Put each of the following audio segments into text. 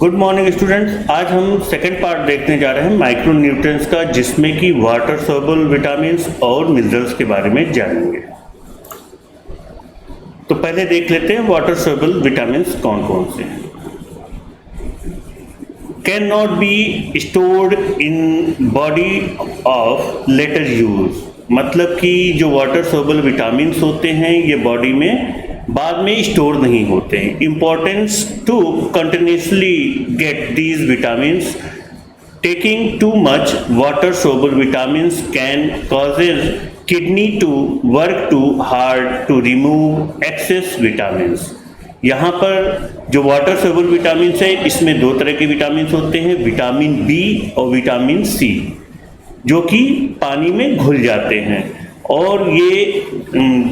Good morning students. आज हम second part देखने जा रहे हैं माइक्रो न्यूट्रिएंट्स का, जिसमें कि वाटर सोल्युबल विटामिन्स और मिनरल्स के बारे में जानेंगे। तो पहले देख लेते हैं वाटर सोल्युबल विटामिन्स कौन कौन से हैं। Can not be stored in body of later use, मतलब कि जो वाटर सोल्युबल विटामिन्स होते हैं ये बॉडी में बाद में स्टोर नहीं होते हैं। Importance to continuously get these vitamins, taking too much water soluble vitamins can causes kidney to work too hard to remove excess vitamins. यहाँ पर जो वाटर सोल्युबल विटामिन्स है इसमें दो तरह के विटामिन्स होते हैं, विटामिन बी और विटामिन सी, जो कि पानी में घुल जाते हैं। और ये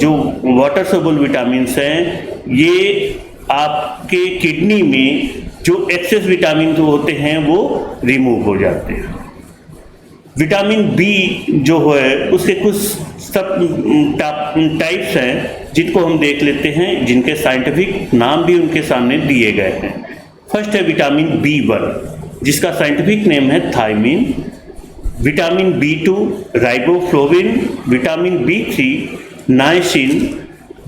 जो वाटर सोल्युबल विटामिन्स हैं ये आपके किडनी में जो एक्सेस विटामिन होते हैं वो रिमूव हो जाते हैं। विटामिन बी जो है उसके कुछ सब टाइप्स हैं जिनको हम देख लेते हैं, जिनके साइंटिफिक नाम भी उनके सामने दिए गए हैं। फर्स्ट है विटामिन B1, जिसका साइंटिफिक नेम है thiamine. Vitamin B2 riboflavin, vitamin B3 niacin,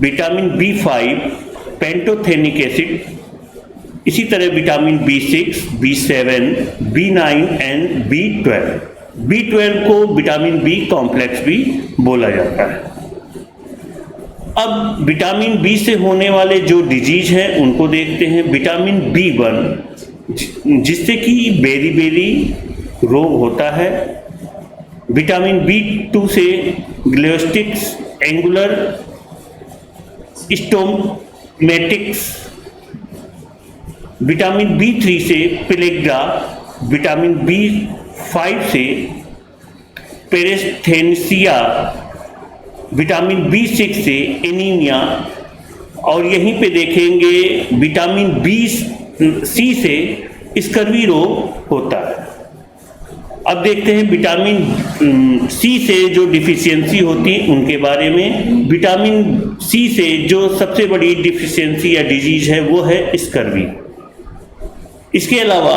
vitamin B5 pantothenic acid, इसी तरह vitamin B6, B7, B9 and B12। B12 को विटामिन B कॉम्प्लेक्स भी बोला जाता है। अब विटामिन B से होने वाले जो डिजीज हैं उनको देखते हैं। विटामिन B1 जिससे कि बेरी रोग होता है। विटामिन B2 से ग्लोस्टिक्स एंगुलर स्टोमेटिक्स, विटामिन B3 से पेलेग्रा, विटामिन B5 से पेरेस्थेनिसिया, विटामिन B6 से एनीमिया, और यहीं पे देखेंगे विटामिन B-C से स्कर्वी रोग होता है। अब देखते हैं विटामिन सी से जो डिफिशियंसी होती है उनके बारे में। विटामिन सी से जो सबसे बड़ी डिफिशियंसी या डिजीज है वो है स्कर्वी। इसके अलावा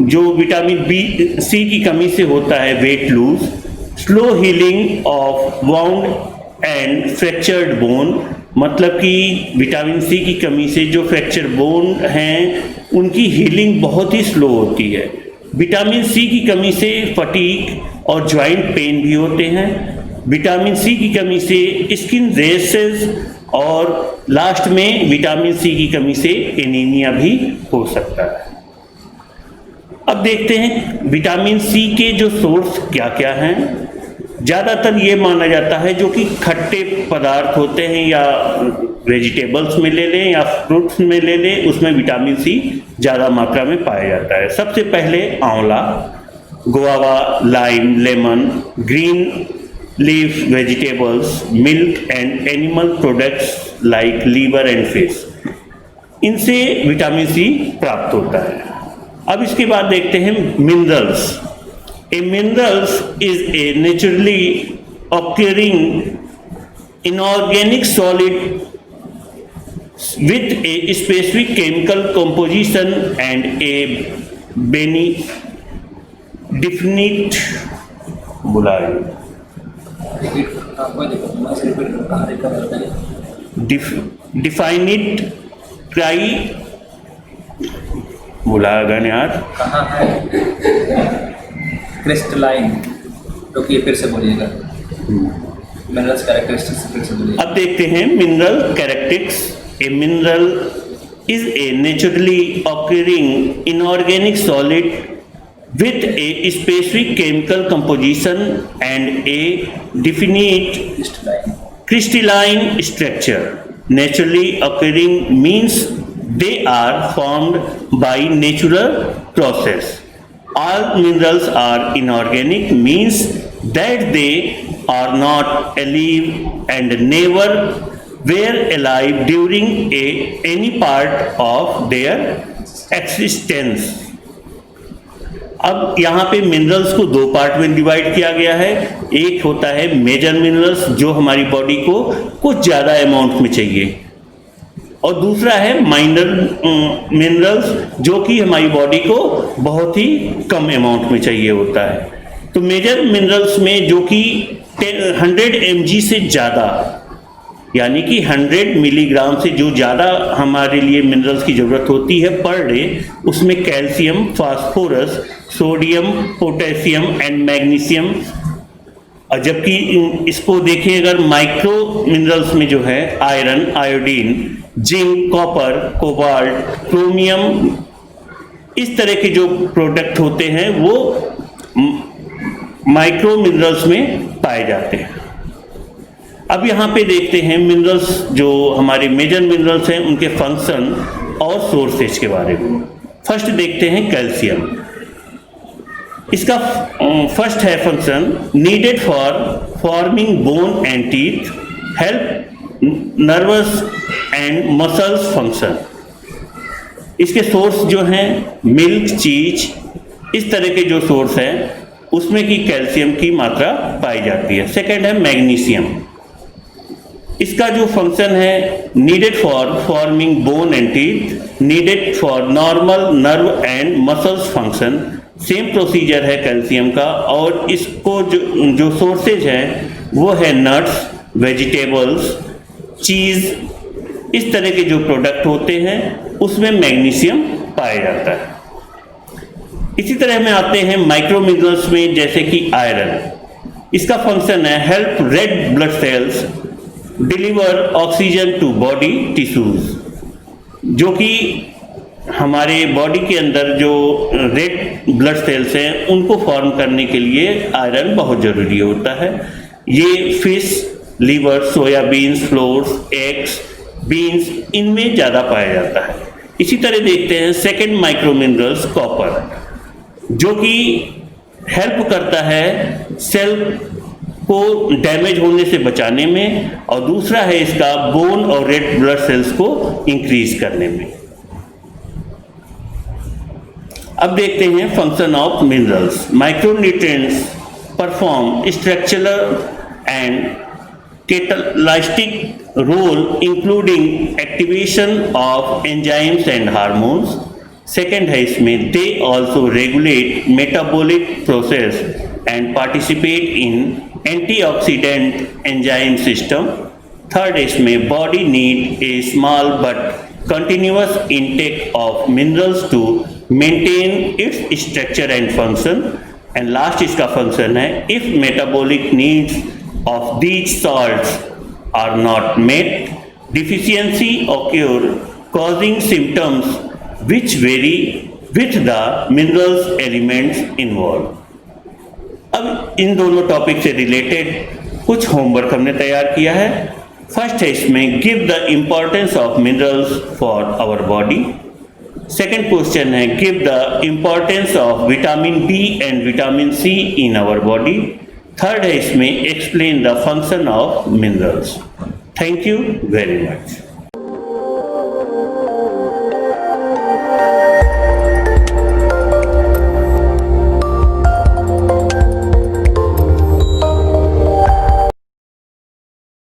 जो विटामिन B-C की कमी से होता है weight lose, slow healing of wound and fractured bone, मतलब कि विटामिन सी की कमी से जो फ्रैक्चर बोन हैं उनकी हीलिंग बहुत ही स्लो होती है। विटामिन सी की कमी से फटीग और जॉइंट पेन भी होते हैं। विटामिन सी की कमी से स्किन रेसेस, और लास्ट में विटामिन सी की कमी से एनीमिया भी हो सकता है। अब देखते हैं विटामिन सी के जो सोर्स क्या क्या हैं। ज़्यादातर ये माना जाता है जो कि खट्टे पदार्थ होते हैं, या वेजिटेबल्स में ले लें या फ्रूट्स में ले लें, उसमें विटामिन सी ज़्यादा मात्रा में पाया जाता है। सबसे पहले amla, guava, lime, lemon, green leaf vegetables, milk and animal products like liver and fish, इनसे विटामिन सी प्राप्त होता है। अब इसके बाद देखते हैं minerals. A minerals is a naturally occurring inorganic solid with a specific chemical composition and a definite definite यार कहाँ है क्रिस्टलाइन, तो ये फिर से बोलिएगा। मिनरल्स कैरेक्टरिस्टिक्स फिर से बोलिए। अब देखते हैं mineral characteristics. A mineral is a naturally occurring inorganic solid with a specific chemical composition and a definite crystalline structure. Naturally occurring means they are formed by natural process. All minerals are inorganic means that they are not alive and never were alive during any part of their existence. अब यहाँ पे minerals को दो part में divide किया गया है। एक होता है मेजर मिनरल्स जो हमारी बॉडी को कुछ ज़्यादा अमाउंट में चाहिए, और दूसरा है माइनर मिनरल्स, जो कि हमारी बॉडी को बहुत ही कम अमाउंट में चाहिए होता है। तो मेजर मिनरल्स में जो कि 100 mg से ज़्यादा, यानी कि 100 मिलीग्राम से जो ज़्यादा हमारे लिए मिनरल्स की ज़रूरत होती है पर डे, उसमें calcium, phosphorus, sodium, potassium and magnesium. और जबकि इसको देखें अगर माइक्रो मिनरल्स में जो है iron, iodine, zinc, copper, cobalt, chromium, इस तरह के जो प्रोडक्ट होते हैं वो माइक्रो मिनरल्स में पाए जाते हैं। अब यहाँ पे देखते हैं मिनरल्स, जो हमारे मेजर मिनरल्स हैं उनके फंक्शन और सोर्सेज के बारे में। फर्स्ट देखते हैं कैल्शियम। इसका फर्स्ट है function needed for forming bone and teeth, help nervous and muscles function. इसके सोर्स जो हैं मिल्क, चीज, इस तरह के जो सोर्स हैं उसमें की कैल्शियम की मात्रा पाई जाती है। सेकंड है मैग्नीशियम। इसका जो फंक्शन है needed for forming bone and teeth, needed for normal nerve and muscles function. Same procedure है कैल्शियम का, और इसको जो सोर्सेज हैं वो है नट्स, वेजिटेबल्स, चीज़, इस तरह के जो प्रोडक्ट होते हैं उसमें मैग्नीशियम पाया जाता है। इसी तरह में आते हैं माइक्रो मिनरल्स में, जैसे कि आयरन। इसका फंक्शन है help red blood cells deliver oxygen to body tissues, जो कि हमारे बॉडी के अंदर जो रेड ब्लड सेल्स हैं उनको फॉर्म करने के लिए आयरन बहुत ज़रूरी होता है। ये fish, liver, soybeans, flours, eggs, beans, इनमें ज़्यादा पाया जाता है। इसी तरह देखते हैं सेकेंड माइक्रो मिनरल्स कॉपर, जो कि हेल्प करता है सेल को डैमेज होने से बचाने में, और दूसरा है इसका बोन और रेड ब्लड सेल्स को इंक्रीज करने में। अब देखते हैं function of minerals. Micronutrients perform structural and catalytic role including activation of enzymes and hormones. Second है इसमें they also regulate metabolic process and participate in antioxidant enzyme system. Third है इसमें body need a small but continuous intake of minerals to maintain its structure and function. And last इसका function है if metabolic needs of these salts are not met, deficiency occur causing symptoms which vary with the minerals elements involved. अब इन दोनों topic से related कुछ homework हमने तैयार किया है। फर्स्ट है इसमें give the importance of minerals for our body. Second question है give the importance of vitamin B and vitamin C in our body. Third है इसमें explain the function of minerals. Thank you very much.